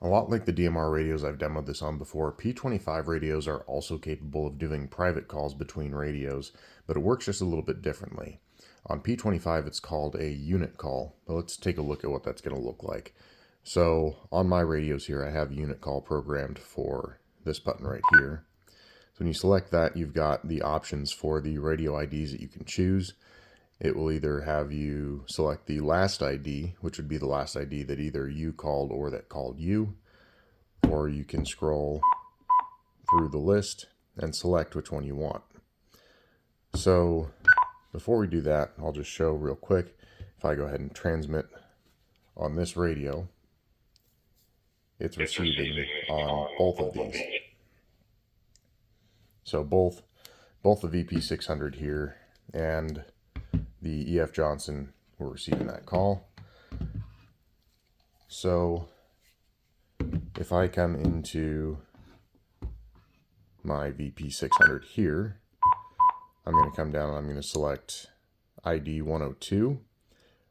A lot like the DMR radios I've demoed this on before, P25 radios are also capable of doing private calls between radios, but it works just a little bit differently. On P25 it's called a unit call, but let's take a look at what that's going to look like. So on my radios here I have unit call programmed for this button right here. So when you select that, you've got the options for the radio IDs that you can choose. It will either have you select the last ID, which would be the last ID that either you called or that called you, or you can scroll through the list and select which one you want. So before we do that, I'll just show real quick. If I go ahead and transmit on this radio, it's receiving on both of these. So both the VP600 here and the EF Johnson were receiving that call. So if I come into my VP600 here, I'm going to come down and I'm going to select ID 102.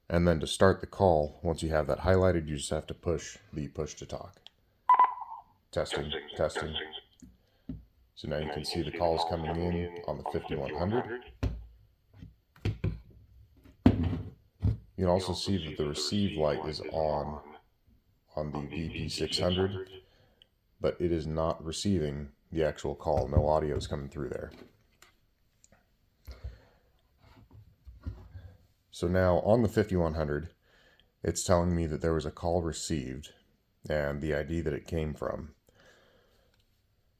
And then to start the call, once you have that highlighted, you just have to push the push to talk. Testing, testing. So now you can see the calls coming in on the 5100. You can also see that the receive light is on the VP600, but it is not receiving the actual call. No audio is coming through there. So now on the 5100, it's telling me that there was a call received and the ID that it came from.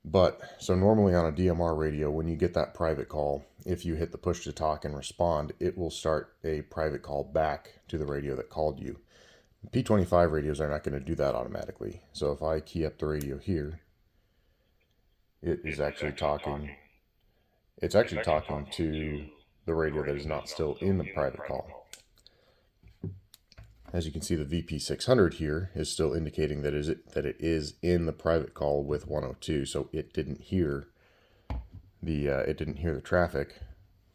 But so normally on a DMR radio, when you get that private call, if you hit the push to talk and respond, it will start a private call back to the radio that called you. P25 radios are not going to do that automatically. So if I key up the radio here, it is actually talking. It's actually talking to the radio that is not still in the private call. As you can see, the VP600 here is still indicating that it is in the private call with 102, so it didn't hear the traffic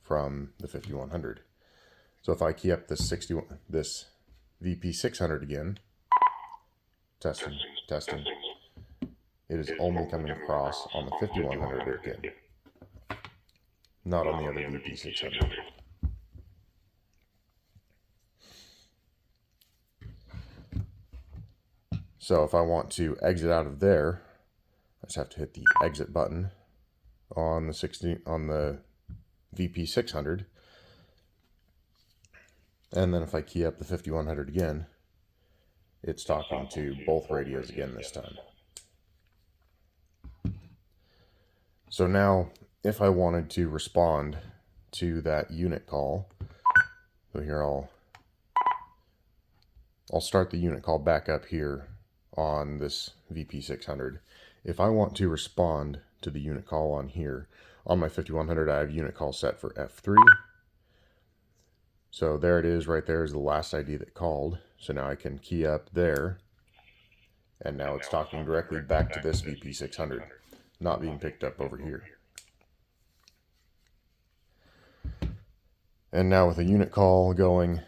from the 5100. So if I key up this VP600 again, testing, testing, it is only coming across on the 5100 again, not on the other VP600. So if I want to exit out of there, I just have to hit the exit button on the VP600. And then if I key up the 5100 again, it's talking to both radios again this time. So now if I wanted to respond to that unit call, so here I'll start the unit call back up here on this VP600. If I want to respond to the unit call on here, on my 5100 I have unit call set for F3. So there it is, right there is the last ID that called. So now I can key up there, and now it's talking directly back to this VP600, not being picked up over here. And now with a unit call going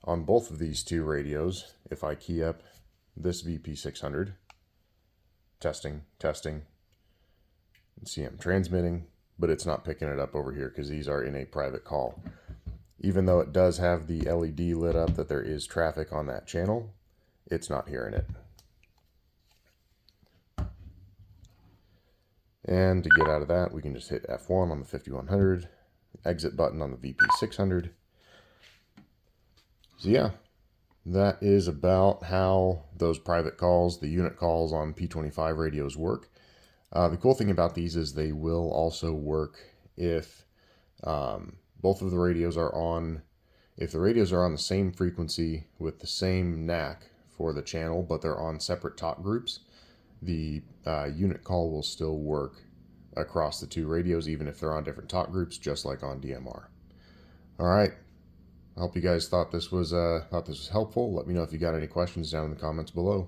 on both of these two radios, if I key up this VP600, testing, testing, and see I'm transmitting, but it's not picking it up over here because these are in a private call. Even though it does have the LED lit up that there is traffic on that channel, it's not hearing it. And to get out of that, we can just hit F1 on the 5100, exit button on the VP600. So yeah, that is about how those private calls, the unit calls on P25 radios work. The cool thing about these is they will also work if both of the radios are on, if the radios are on the same frequency with the same NAC for the channel, but they're on separate talk groups, the unit call will still work across the two radios, even if they're on different talk groups, just like on DMR. All right. I hope you guys thought this was helpful. Let me know if you got any questions down in the comments below.